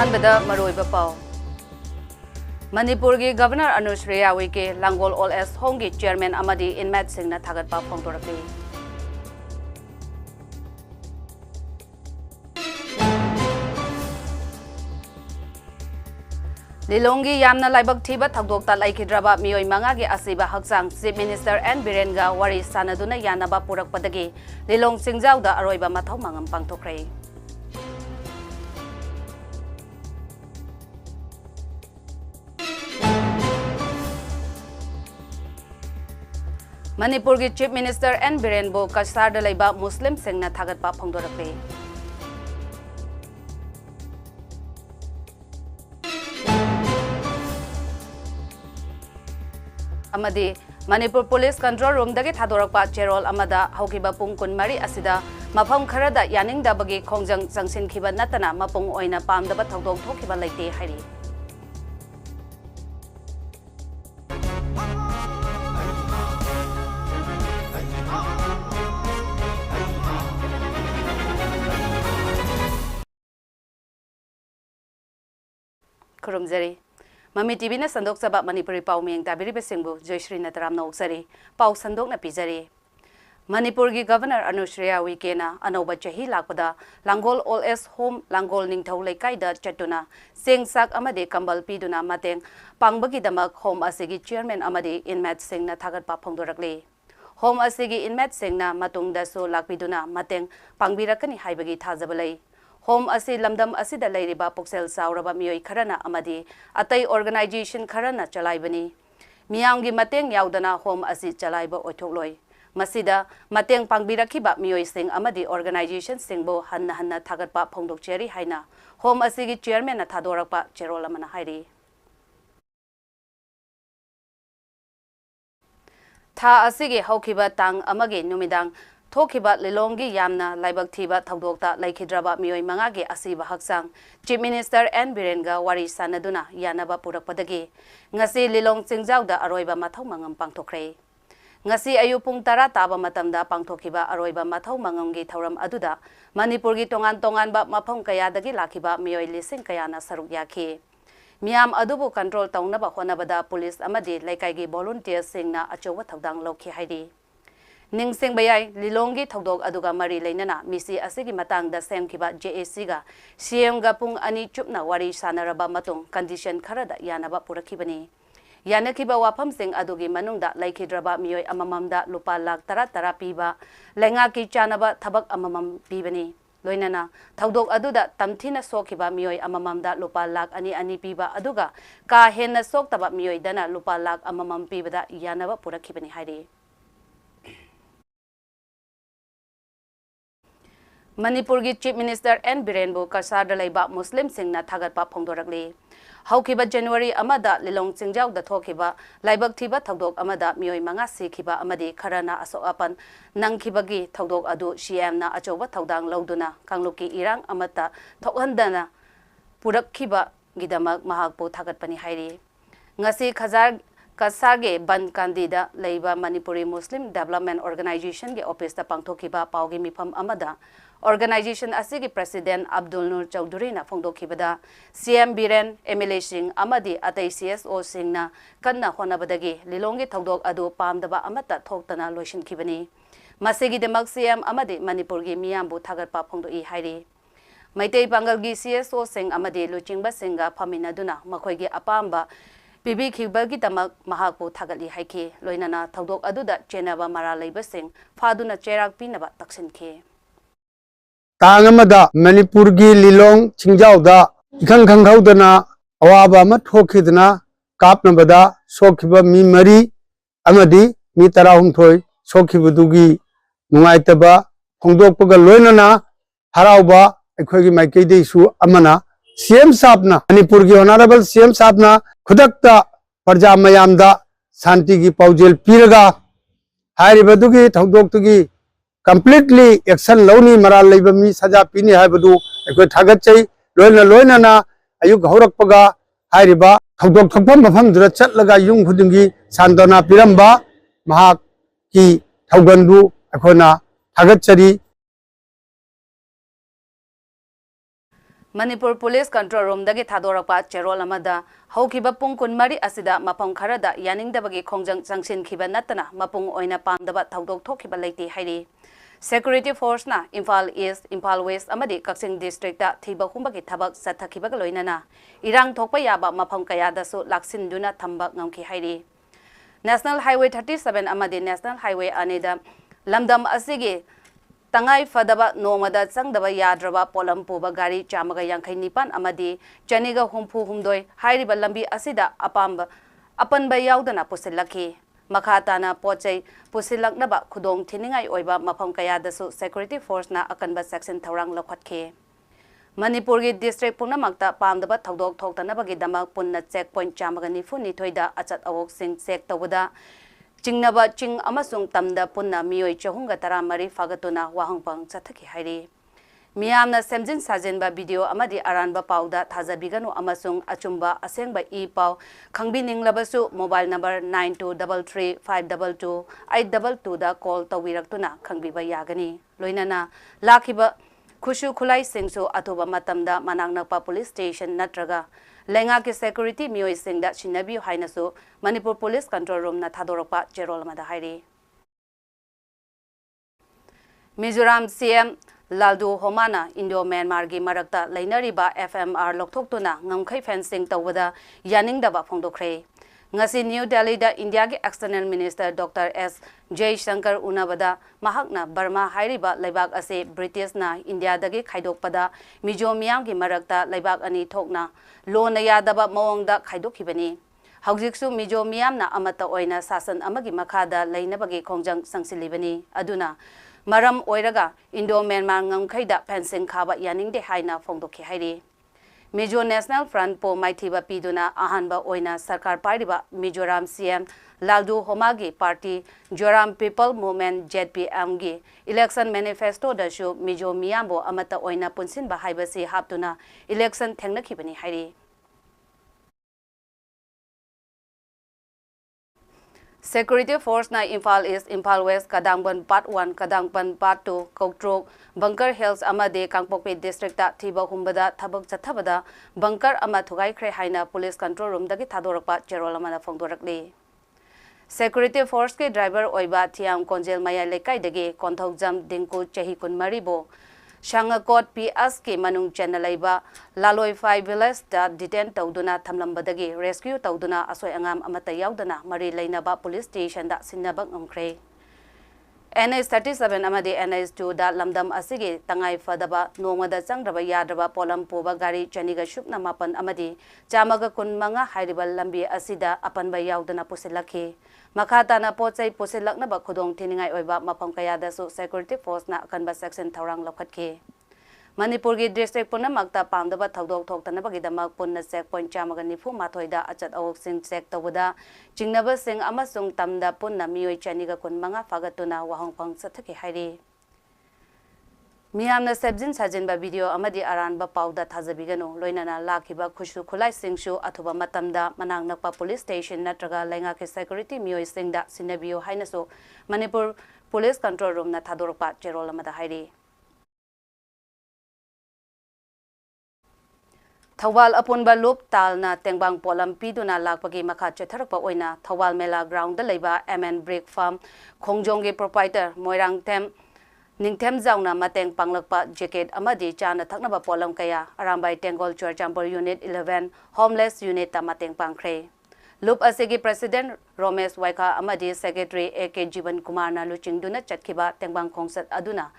अहनबदा मरोइबा पाव मणिपुर की गवर्नर अनुश्री यावी के लांगोल ओल एज होम की चेयरमैन अमदी इनमेट सिंह थागतपा फोंदोरखली लिलोंगी यामना लाइबक थीबा थगदोक्ता लाइखिद्रबा मियोय मंगा के असीबा हक्सांग चीफ मिनिस्टर एन बिरेनगा वारी सानदुना यानबा पुरकपदगी लिलोंग सिंगजाउदा अरोइबा मथौ मंगम पांगथोखरै मणिपुर की चीफ मिनिस्टर एन बिरेनबो कसारदा लैबा मुस्लिम सिंगना थागतपा फोंदोरखलै अमदी मणिपुर पुलिस कंट्रोल रूम दगे थादोरकपा चेरोल अमदा हौकिबा पुंग कुनमरी असिदा मफम खरदा यानिंगदबगी खोंजंग जंगसिनखिबा नतना मपुंग ओइना पामदबा थौदोक थोखिबा लैते हाइरि खुरुमजरी ममी टीवी ने संदोक सबा मणिपुरी पाव में ताबिरी सिंबु जयश्री नतराम नौसरी पाव संदोक न पिजरी मणिपुर की गवर्नर अनुश्री यावी केना अनौबा चही लाकदा लांगोल ओल एज होम लांगोल निंगथौ लेकाइदा चटुना सेंग साक अमदे कंबल पीदुना मतेंग पांगबगी दमक होम असिगी चेयरमैन अमदे इनमेट सिंह न थागतपा फोंदोरखले होम असिगी इनमेट सिंह न मतुंगदसो लाकपिदुना मतेंग पांगबिरकनी हाइबगी थाजबलै होम असी लमदम असिदा लैरिबा पुक्सेल साउरबा मियोय खरना अमदी अतै ऑर्गेनाइजेशन खरना चलाइबनी मियांगी मतेंग याउदना होम असी चलाइबा ओथोक्लोय मसिदा मतेंग पांगबिरखिबा मियोय सिंग अमदी ऑर्गेनाइजेशन सिंगबो हन्ना हन्ना थागतपा फोंदोकचेरी हाइना होम असिगी चेयरमैन न थादोरकपा चेरोल अमना हाइरि था असिगी हौखिबा तांग अमगे नुमिदांग थोखिबा लिलोंगी यामना लाइबक थीबा थौदोक्ता लाइखिद्रबा मियोय मंगागे असीबा हक्सांग चीफ मिनिस्टर एन बिरेनगा वारी सानदुना यानबा पुरकपदगी ngasi Lilong चिंगजाउदा अरोइबा मथौ मंगम पांगथोखरै ngasi ayu pung 10 ताबा मतमदा पांगथोखिबा अरोइबा मथौ मंगमगी थौरम अदुदा मणिपुर की तोंगान तोंगान बा मफम कयादगी लाखिबा मियोय लिसिंग कयाना सरुक याखि मियाम अदुबु कंट्रोल तौनबा होनबदा पुलिस अमदी लैकाइगी वॉलंटियर सिंगना अचौबा थौदांग लौखि हाइरि निंगसिंग बयाई लिलोंगी थौदोक अदुगा मरी लेनना मिसी असिगी मतंगदा सेमखिबा जेएसी गा सीएम गा पुंग अनि चुपना वारी सानरबा मतुंग कंडीशन खरदा यानबा पुरखिबनी यानखिबा वाफम सिंग अदुगी मनुंगदा लैखिद्रबा मियोय अमममदा लुपा लाख 10 पीबा लेंगा की चानबा थबक अममम पीबनी लोइनना थौदोक अदुदा तमथिना सोखिबा मियोय अमममदा लुपा लाख अनि पीबा अदुगा का हेन्ना सोक्तबा मियोय दना लुपा लाख अममम पीबदा यानबा पुरखिबनी हाइरि मणिपुर की चीफ मिनिस्टर एन बिरेनबो कसारदा लैबा मुस्लिम सिंगना थागतपा फोंदोरखले हौखिबा जनवरी अमदा लिलोंग चिंगजाउदा थोखिबा लाइबक थीबा थौदोक अमदा मियोय मंगा सिखिबा अमदी खरना असोक अपन नंगखिबगी थौदोक अदु सीएमना अचौबा थौदांग लौदुना कांगलुकी इरांग अमता थोकहंदना पुरखिबा गिदमक महाकपो थागतपनी हाइरि ngasi खजार कसागे बन कांदीदा लैबा मणिपुरी मुस्लिम डेवलपमेंट ऑर्गेनाइजेशन के ऑफिस ता पांगथोखिबा पावगी मिफम अमदा ऑर्गेनाइजेशन असिगी प्रेसिडेंट अब्दुल नूर चौधरी ना फोंदोखिबदा सीएम बिरेन एमएलए सिंह अमदी अतै सीएसओ सिंह ना कन्ना होनबदगी लिलोंगी थौदोक अदु पामदबा अमता थोक्तना लोइसिनखिबनी मसिगी दमक सीएम अमदी मणिपुर की मियामबु थागतपा फोंदोई हाइरि मैतै पांगल की सीएसओ सिंह अमदी लुचिंगबा सिंगा फमिनदुना मखोइगी अपामबा पिबिखिबगी दमक महाकपु थागली हाइखि लोइनना थौदोक अदुदा चेनबा मरा लैबसिंग फादुना चेराक पिनबा तक्सिनखि तांगमदा मणिपुर की लिलोंग चिंगजाउदा इखंग खंगौदना अवाबा म ठोखिदना कापनबदा सोखिबा मी मरी अमदी मी 18 सोखिबदुगी नुंगाइतबा फोंदोकपगा लोइनना हराउबा अखोगी माइकेदेसु अमना सीएम साहबना मणिपुर की ऑनरेबल सीएम साहबना खुदक्ता प्रजा मयामदा शांति की पाउजेल पीरगा हारिबदुगी थौदोकतुगी completely एक्शन लौनी मरा लेबमी सजा पीनी हाइबदु अखोय थागतचै लोइना अयुक हौरकपगा हारिबा थौदोक थोकफम मफम दुरा चटलगा युंग खुदिंगी सांदना पिरंबा महाक की थौगंदु अखोना थागतचरी Manipur Police Control Room dagi thadorapa cherol amada haukiba pung kunmari asida mapam kharada yaningdabagi khongjang changsin khiba natana mapung oina pamdaba thaudok thokhiba leiti hairi Security Force na Imphal East, Imphal West amadi Kaksing District da thiba humbagi thabak sathakhiba loinana irang thokpa yaba mapam kayada su laksinduna thamba ngamki hairi National Highway 37 amadi National Highway anida lamdam asigi Tangai fadaba nomada changdaba yadraba polam puba gari chamaga yankai nipan amadi chaniga humpu humdoi hairiba lambi asida apanba yaudana pusilaki makhatana pochai pusilaknaba khudong thiningai oiba mafam kayadasu Security Force na akanba section thorang lokhatke Manipuri district punamakta pamdaba thodok thoktanabagi damak punna checkpoint chamaga nifu nithoida achat awok sing check tawada Chingnaba ching amasung tamda punna mioi chahunga taramari fagatuna wahangpang chathaki hairi miyamna semjin sajenba video amadi aranba pauda thajabiganu amasung achumba asengba pau khangbining labasu mobile number 9233522822 da call tawiraktuna khangbiba yagani loinana lakhiba khushu khulai singsu athuba matamda manangnakpa police station natraga Lenga ki security mioi singda chinabi hainasu Manipur Police Control Room na thadorapa cherol mada hairi Mizoram CM Laldu Homana Indo Myanmar gi marakta lainariba FMR lokthokuna ngamkhai fencing tawada yaningdaba phongdokre ngasi New Delhi da India gi External Minister Dr. S. JOYSHREE unabada mahakna Burma hairiba laibak ase British na India dagi khaidokpada Mizo miyam gi marakta laibak ani thokna lona yadaba mawangda khaidokhibani haujiksu Mizo miyam na amata oina sasan amagi makhada lainabagi khongjang sangsilibani aduna maram oiraga Indo Myanmar ngamkhaida fencing khaba yaningde haina phongdokhi hairi Mizo National Front po maithiba piduna ahanba oina sarkar pariba Mizoram CM Laldu Homagi Party Joram People Movement ZPM gi election manifesto da shu Mizo miyambo amata oina punsinba haibasi haptuna election thengnakhibani hairi Security Force na Imphal East, Imphal West, Kadangban Part 1, Kadangban Part 2, Kautrok, Bunker Hills amade Kangpokpe District ta thiba humbada thabak chathabada bunker ama thugai khre haina Police Control Room dagi thadorakpa cherol amana phongdorakli Security Force ke driver oiba thiam konjel maya lekai dagi konthokjam dingku chahi kunmari bo Shangakot PS ke manung channelaiba Laloi 5 village da detain tawduna thamlambadagi rescue tawduna asoi angam amata yaudana mari lainaba police station da sinnabak ngamkhre NS 37 amade NS 2 da lamdam asige tangai fadaba nomada changraba yadraba polam poba gari chaniga shupna mapan amadi chamaga kun manga hairibal lambi asida apanba yaudana pusilakhi makhatana pochai pusilaknaba khudong thiningai oiba mapam kayada su Security Force na akanba section thorang lokhatke Manipur gi district punamakta pamdaba thodok thoktanabagi damak punna checkpoint chamaga nifu mathoida achat awok sing check tawada chingnaba sing amasung tamda punna mioi chaniga kun manga fagatuna wahangpang sathaki hairi Miyamna sebjin sajinba video amadi aranba pauda thajabiganu loinana lakhiba khushu khulai singshu athuba matamda manangnakpa police station natraga lenga ke security mioi singda sinabiyo hainaso Manipur Police Control Room na thadorpa cherol amada hairi Thawal apunba loop talna tengbang polam piduna lakpagi makha chetharakpa oina Thawal Mela ground da leiba MN Brick Farm Khongjonggi proprietor Moirang Them Ningthem Zauna mateng panglakpa jacket amadi chana thaknaba polam kaya arambai Tengol Churchampur Unit 11 Homeless Unit ta mateng pangkhre Loop asigi President Romesh Waika amadi Secretary AK Jivan Kumar na luchingduna chatkhiba tengbang khongsat aduna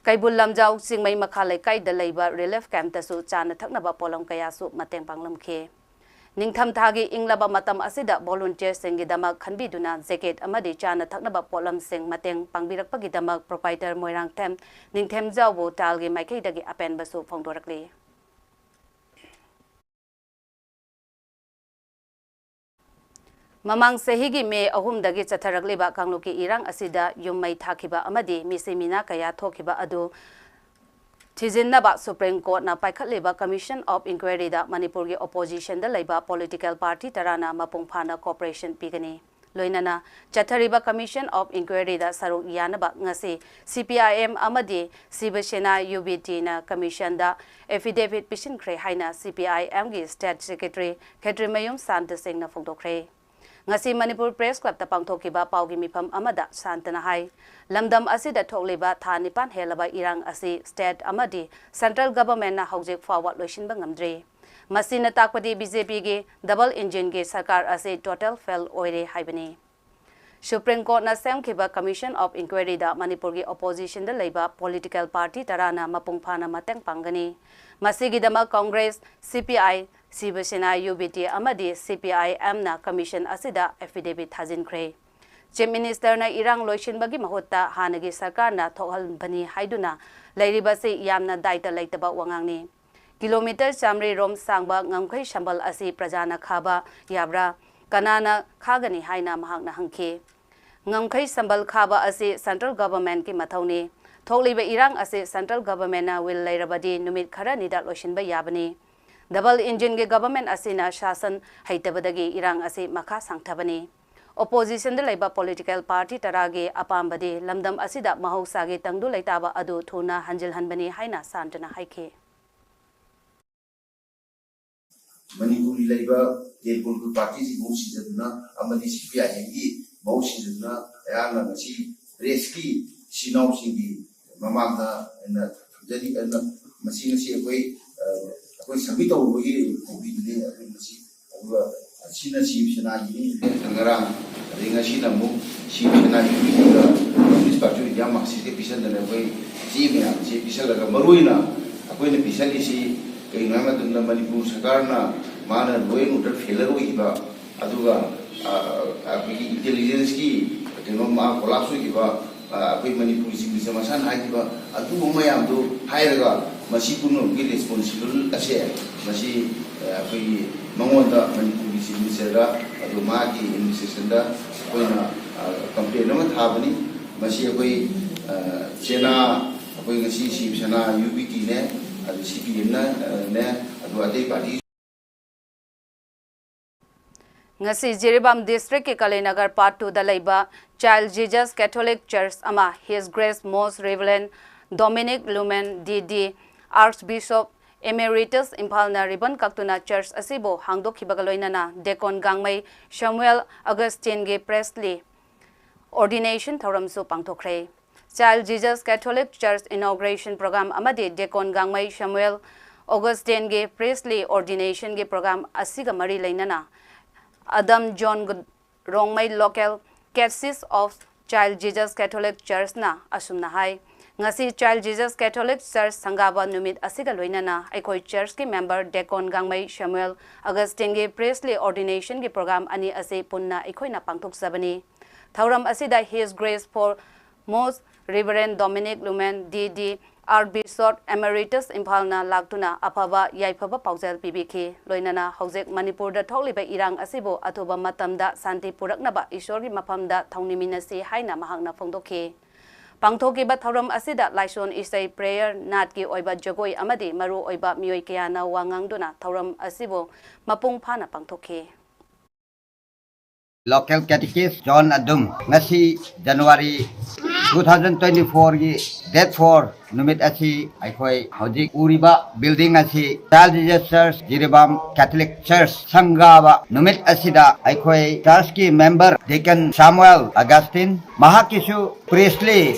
Kaibul lamjau singmai makhalai kai da leiba relief camp tasu chana thaknaba polam kaya su mateng panglamkhe Ningtham thagi inglaba matam asida volunteer singi damak khanbiduna jacket amadi chana thaknaba polam sing mateng pangbirakpagi damak proprietor Moirang Them Ningthem jawbo talgi maikei dagi apen basu phongdorakli Mamang sehigi me ahum dagi chatharakliba kangluki irang asida yummai thakiba amadi misimina kaya thokiba adu Tijinnaba Supreme Court na paikhatleba Commission of Inquiry da Manipur gi opposition da leiba political party tarana mapungphana cooperation pigani loinana chathariba Commission of Inquiry da saruk yanaba ngasi CPIM amadi Sibasena UBT na Commission da affidavit pishin kre haina CPIM gi State Secretary Khedrimayum Santa Singh na fogdokre ngasi Manipur Press Club ta pangthokiba paugi mifam amada santana hai lamdam asida thokleba thanipan helaba irang asi state amadi central government na hojek forward loishin bangamdre masina takpadi BJP ge double engine ge sarkar ase total fail oire haibani Supreme Court na semkhiba Commission of Inquiry da Manipur gi opposition da leiba political party tarana mapungphana mateng pangani masigi dama Congress CPI Sibasena UBT amadi CPIM na commission asida affidavit thajin kre Chief Minister na irang loishin bagi mahutta hanagi sarkar na thohal bani haiduna leiriba se yamna daita leitaba wangangni kilometer chamri rom sangba ngamkhai shambal asi prajana khaba yabra kanana khagani haina mahakna hangkhe ngamkhai sambal khaba asi central government ki mathauni tholiba irang asi central government na will leirabadi numit khara nida loishin ba yabani double engine ge government asina shasan haitabadagi irang asi makha sangthabani opposition da leiba political party tarage apambade lamdam asida mahausa ge tangdu leitaba adu thuna hanjil hanbani haina santana haike Manipuri leiba the political parties mosi jaduna amadi CPI gi mosi jaduna ayana masi reski sinau singi mamamna na jadi na masi nasi koi sabito bagi kopi ni masi aduh sina sina ini negara dengan sina mu sina ini juga dispatcher yang maksud dia bisa dan koi sini bisa laga maruina aku ini bisa di si keinginan tu nama Manipur sekarang mana dua udah failure juga aduh aku intelligence ki dengan mah kolaps juga aku Manipur sih bisa masan hai juga aduh umayam tu hai juga masih punya ki responsible asyik masih aku mengonda Manipur sih bisa dah aduh magi administration dah aku na campaign nama thap ni masih aku China aku ngasih sih China UBT ne aduh CPM ne aduh ada parti ngasi Jiribam district ke Kalinagar part 2 da leiba Child Jesus Catholic Church ama His Grace Most Reverend Dominic Lumen DD Archbishop Emeritus Impal na ribbon kaktuna church asibo hangdokhibaga loinana Deacon Gangmai Samuel Augustine ge Presley ordination thoramsu pangthokre Child Jesus Catholic Church inauguration program amadi Deacon Gangmai Samuel Augustine ge Presley ordination ge program asiga mari leinana Adam John Rongmai local catesis of Child Jesus Catholic Church na asumna hai ngasi Child Jesus Catholic Church sangaba numit asiga loinana aikoi church ki member Deacon Gangmai Samuel Augustine ge Presley ordination ge program ani ase punna ikoina pangthok sabani thauram asida His Grace for Most Reverend Dominic Lumen DD Archbishop Emeritus Imphalna Laktuna Apaba Yaifaba Paujal PBK Loinana Hojek Manipur da tholiba irang asibo athoba matamda santi puraknaba ishori mapamda thongniminasi haina mahakna phongdokhe pangthokiba thoram asida laison isai prayer nat ki oiba jogoi amadi maru oiba mioi kayana wangangduna thoram asibo mapung phana pangthokhe Local Catechist John Adum ngasi January 2024 gi date 4 numit asi aikoi hojik uriba building asi Child Jesus Church Jiribam Catholic Church sangaba numit asida aikoi church ki member Deacon Samuel Augustine mahakisu Presley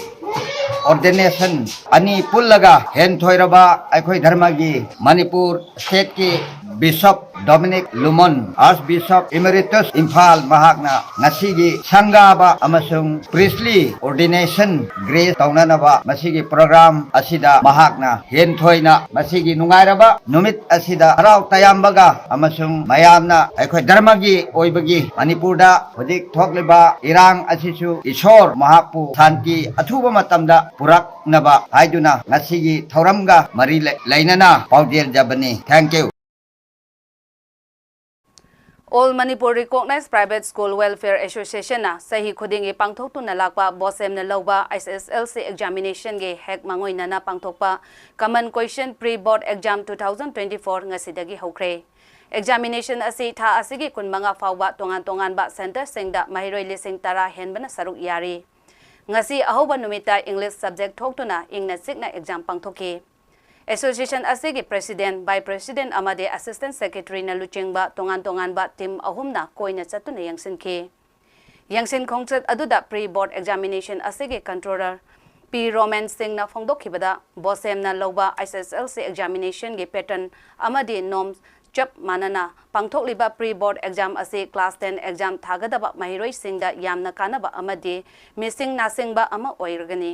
ordination ani pullaga hen thoiraba aikoi dharma gi Manipur state ki Bishop Dominic Lumon Archbishop Emeritus Imphal mahakna ngasigi sangaba amasung Presley ordination grace taunanaba masigi program asida mahakna henthoina masigi nungairaba numit asida harau tayambaga amasung mayamna aikoi dharmagi oibagi Manipurda hodik thokleba irang asisu ishor mahakpu santi athuba matamda puraknaba haiduna ngasigi thauramga mari lainana paudel jabani. Thank you. All Manipur Recognized Private School Welfare Association na sahi khudingi pangthok tu na lakpa bosem na lawba SSLC examination ge hek mangoi na pangthokpa common question pre-board exam 2024 ngasidagi hokre examination asi tha asigi kun manga fawba tongan ba center singda mahiroi lising tara henbana saruk yari ngasi ahoba numita English subject thoktuna ingna sikna exam pangthoki Association asigi president by president amade assistant secretary na luchingba tongan ba team ahumna koina chatuna yangsinki Yangsin khongchat aduda pre-board examination asige controller P. Roman Singh na phongdokhibada bosem na loba SSLC examination ge pattern amadi norms chap manana pangthokliba pre-board exam ase class 10 exam thagadaba mahiroi singda yamna kanaba amadi missing nasingba ama oirgani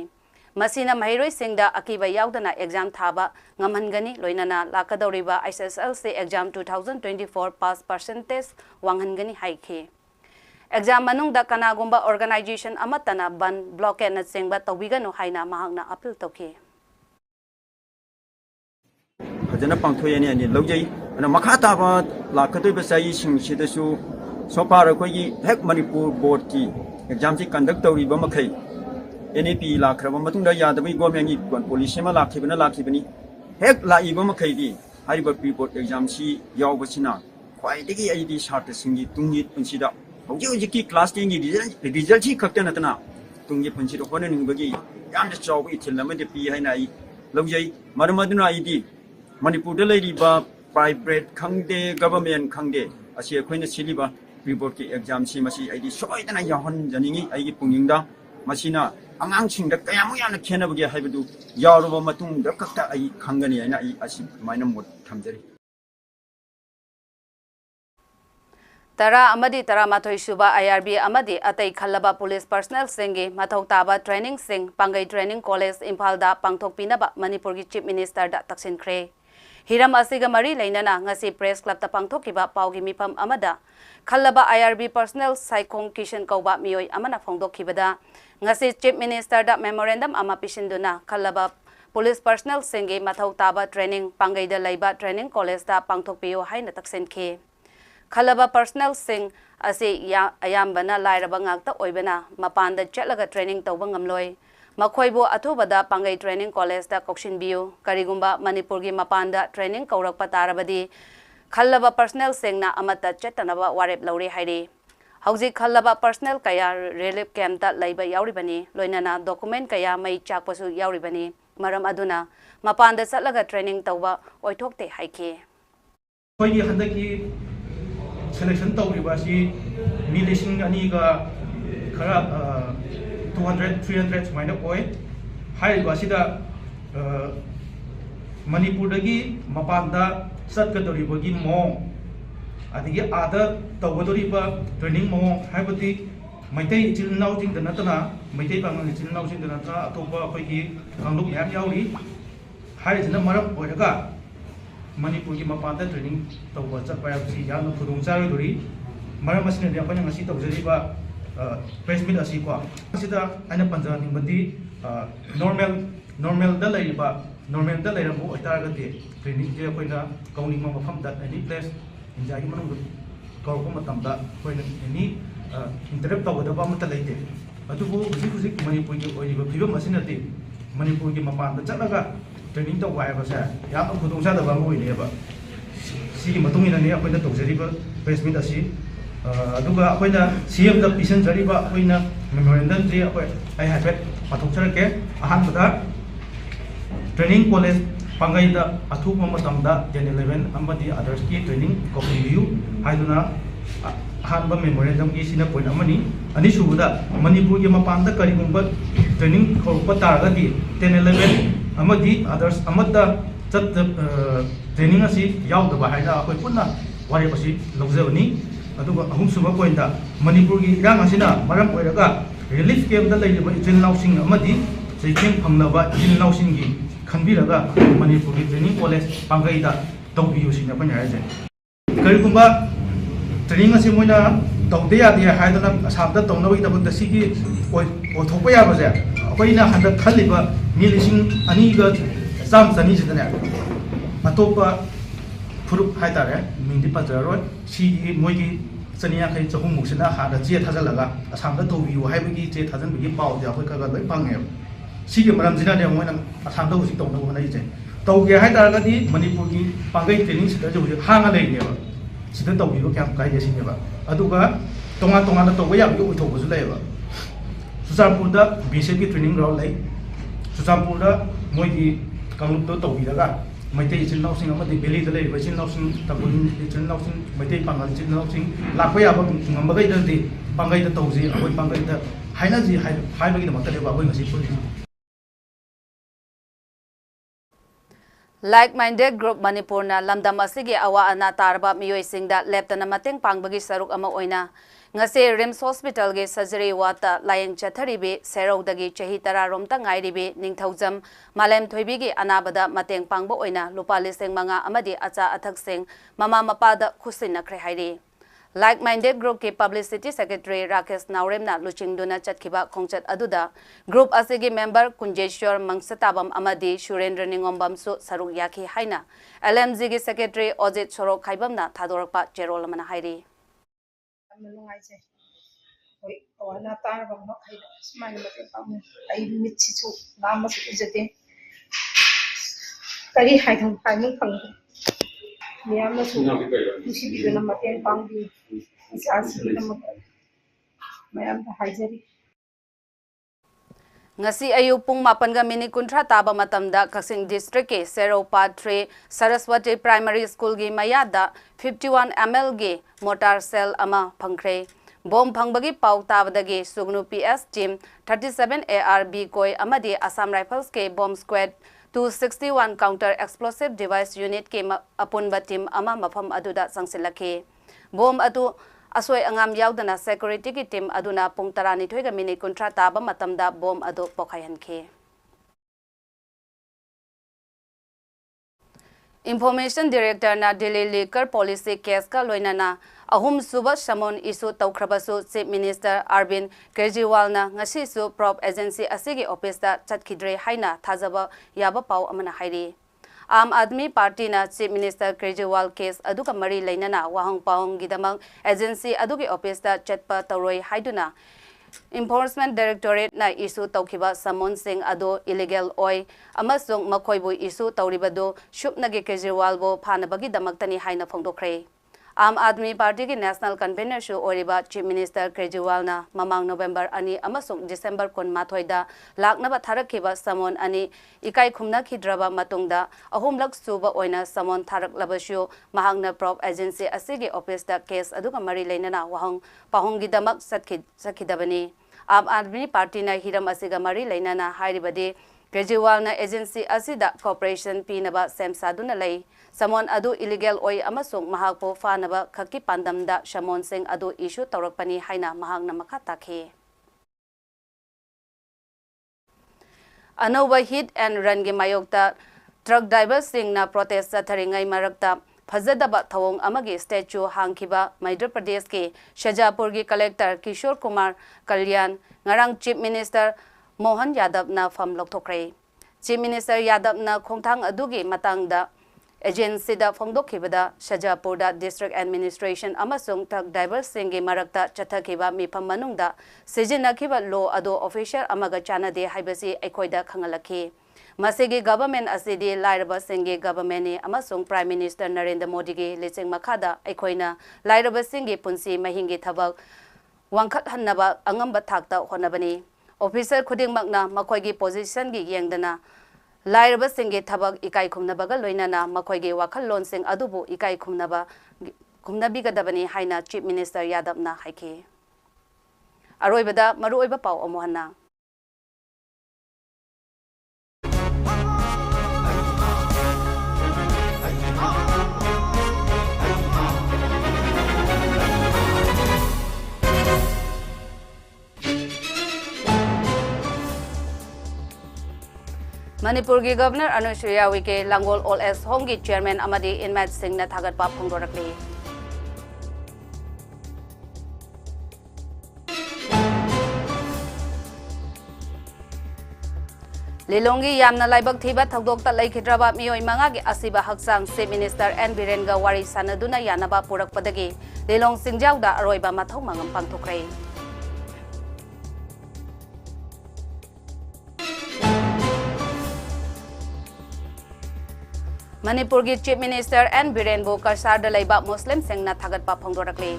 masina mahiroi singda akiba yaudana exam thaba ngamhangani loinana lakadoriba SSLC exam 2024 pass percentage wanghangani haikhe Exam manungda kanagumba organization amatana ban blockade na singba tawigano haina mahangna appeal toki Fajana pangthoyani ani logjai ana makhata ba lakatoi basai sing sidasu so far koi hek Manipur board ki exam ji conduct tawri ba makhai NAP lakraba matungda yadabai government gi policy ma lakhibani hek lai ba makhai di hariba pre board exam si yawbachina khwai digi ID sart singi tungi punsida Hauji class 10 gi result hi khakta natana tungi punchi ro kone ningbagi yam de chaw bi thilama de pi haina I logjai marmaduna ID Manipur de lady ba private khangde government khangde asi khoina siliba report ki exam si masi ID soidana yahon janingi ai gi pungingda masina angang singda kayamu yana khenabagi haibadu yawruba matung da khakta ai khangani aina I asi maina mod thamjari Tara amadi tara mathoi suba IRB amadi atai khallaba police personnel singi mathau taba training sing pangai training college Imphal da pangthok pinaba Manipur gi chief minister da taksin khre Hiram asiga mari leinana ngasi press club ta pangthokiba paugi mifam amada khallaba IRB personnel saikong kishan kauba mioi amana phongdokhibada ngasi chief minister da memorandum ama pisinduna khallaba police personnel singi mathau taba training pangai da laiba training college da pangthokpiyo haina taksin khe Khalaba personnel sing ase ayambana lairaba ngakta oibana mapanda chatlaga training tawba ngamloi makhoibo athubada pangai training college da kokshin biu karigumba Manipur gi mapanda training kaurakpa tarabadi khallaba personnel sing na amata chatanaba warep lauri hairi hauji khallaba personnel kaya relief camp ta laiba yauribani loinana document kaya mai chakpasu yauribani maram aduna mapanda chatlaga training tawba oithokte haike Koi handaki selection tawriba si milising ani ga khara 200 300 sumaina koi hariba sida Manipur dagi mapanda satgadoriba gi mo adigi ada tawdoriba training mo habati maitai chil nau jing dana tana maitai pangal chil nau jing dana ta atoba koi gi kangluk yam yauri hari jina maram oiraga Manipur gi mapanda training tawba chapa yasi yam khudung chawi dori maram asina dia apanya ngasi tawjari ba press meet asi ko asida aina panja ningbati normal da laibu ataraga de training je koina kauning ma mafam da any place injagi manung kau ko matamda koina any interrupt tawda ba mata laite adubu huzik Manipur gi oiba phibam asina de Manipur gi mapanda chalaga training to wai ba sa ya am khudung sa da ba ngoi ne ba si gi matung ina ne akoina tawjari ba press meet asi aduga akoina CM da pisan jari ba akoina memorandum je akoi ai hafet pathok charake ahan bada training college pangai da athu matam da gen 11 amadi others ki training ko review haiduna ahan ba memorandum ki sina point amani ani subuda Manipur gi mapan da kari gumba training ko patar ga di 10 11 amadi others amada chat training asi yaw da ba haida akoi punna wari basi logzabani aduga ahum suba point da Manipur gi rang asina maram oiraga relief camp da leiba itin nausing amadi seking phangnaba itin nausing gi khanbiraga Manipur gi training college pangai da tawbiyu sina panya aje karigumba training asi moina tawde ya dia haidana asabda tawnawi da bunda sigi oi thokpa ya baje akoina handa khaliba milising ani ga sam sani jidane atopa furup haitare mindi pajaro si moigi chania khai chahum muksina hada che thajalaga asamda tawbiyu haibagi che thajan bigi paw ja khoi kaga loi pange sigi maram jina de moina asamda usi tawna bona ije tawge haitara ga di Manipur gi pangai training sida jo hanga lei ne sida tawbiba kyam kai de sineba aduga tonga tonga na tawba yam yu uthobu su leba Susampur da BSF ki training ground lai Susampur da moi ki kanglup do tawbi daga Maitei ichil nau sing amadi beli da lei ichil nau sing tabun ichil nau sing Maitei pangal ichil nau sing lakpa ya ba ngambagai da di pangai da tawzi aboi pangai da haina ji hai bagi da makale ba aboi ngasi puli Like-minded group Manipur na lamdam asigi awa ana tarba miyoi singda leptana mateng pangbagi saruk ama oina ngase RIMS Hospital ge surgery wata layeng chatharibi serogdagi chahi tararomta ngairibi ningthaujam malem thoibi gi anabada mateng pangbo oina lupa liseng manga amadi acha athak sing mama mapada khusina khre hairi Like-minded group ke publicity secretary Rakesh Nauremna luchingduna chatkiba khongchat aduda group asigi member Kunjeshwar Mangsatabam amadi Shurendra Ningombam su saruk yakhi haina LMG gi secretary Ojit Sorok khaibamna thadorakpa cherol mana hairi Menungaise, oi, awana tar bang no khai smile mate pam, ai mitchi chu nama su ujate, kari hai thang khai mung phang, niam na su, musi bi na mate pam bi, isas bi na mate, mayam ta hai jari. Ngasi ayu pung 8:30 taba matamda Kasing District ke Seropa 3 Saraswati Primary School gi mayada 51 ml gi mortar cell ama phangkhre bom phangbagi pau tabadagi Sugnu PS team 37 ARB koi amadi Assam Rifles ke bomb squad 261 counter explosive device unit ke apunba team ama mafam aduda sangsilakhe bom atu Asoi angam yaudana security ki team aduna pung tarani thoiga minute kuntra taba matamda bom adu pokayanke Information Director na Delhi Liquor Policy case ka loinana ahum suba samon isu tawkhrabasu Chief Minister Arvind Kejriwal na ngasi su prop agency asigi office ta chatkidre haina thajaba yaba pau amana hairi Aam Aadmi Party na Chief Minister Kejriwal case aduka mari lainana wahang pahong gidamang agency aduki office ta chatpa tawroi haiduna Enforcement Directorate na isu tawkiba samon sing ado illegal oi amasung makoibu isu tawribado shupnagi Kejriwal bo phanabagi damaktani haina phongdokre Aam Aadmi Party ki National Convener shu oriba Chief Minister Kejriwal na mamang November ani amasung December kon mathoida laknaba tharakhiba samon ani ikai khumna khidraba matungda ahumlak suba oina samon tharak labashu mahangna prop agency asigi office da case aduga mari leinana wahang pahongi damak sakhidabani Aam Aadmi Party na hiram asiga mari leinana hairibadi Kejriwal na agency asida cooperation pinaba semsaduna lei Samon adu illegal oi amasung mahakpo fanaba khaki pandamda Shamon Singh adu issue tawrakpani haina mahangna makha takhe Anova hit and run gi mayokta truck driver sing na protest tharingai marakta phajadaba thawong amagi statue hangkiba Madhya Pradesh ke Shajapur gi collector Kishore Kumar Kalyan ngarang Chief Minister Mohan Yadav na fam lokthokre Chief Minister Yadav na khongthang adugi matangda Agency da phongdokhibada Shajapur da District Administration amasung truck driver singi marakta chathakiba mifam manungda sijinakhiba law ado official amaga chanade haibasi aikoida khangalakhi masigi government asidi lairaba singi government ni amasung Prime Minister Narendra Modi gi liching makhada aikoina lairaba singi punsi mahingi thabak wangkhat hannaba angamba thakta honabani officer khudingmakna makoigi position gi yengdana Lairaba singe thabak ikai khumnabaga loinana makoige wakhallon sing adubu ikai khumnabigadabani haina Chief Minister Yadavna haike Aroibada maruoiba pau amohana Manipur gi Governor Anushriya Wike Langol All as Hongi Chairman Amadi Inmat Singh na thagat pa phongdorakli Lilongi yamna laibak thiba thagdokta laikhidraba miyoi manga gi asiba haksang Chief Minister N Birenga wari sanaduna yanaba purakpadagi Lilong Singjauda aroiba mathau mangam pangthokre Manipur ki Chief Minister N Biren bu Karsar da leiba Muslim sengna thagat pa phongdorakle.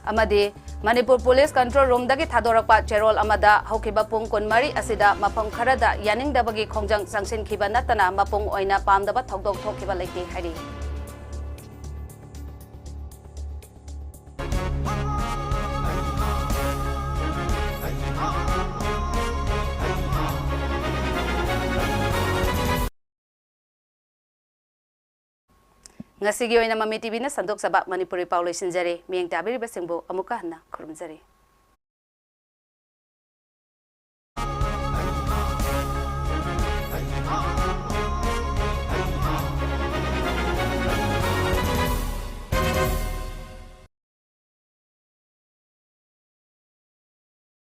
Amadi Manipur Police Control Room dagi thadorakpa cherol amada haukiba pung kunmari asida mapang kharada yaning dabagi khongjang sangsin khiba natana mapung oina pamdaba thokdok thokhiba leite hari. Ngasigi oina MAMI TV na sandok sabak Manipuri Paulo sinjare miyeng tabiri basingbo amuka na khurumjare.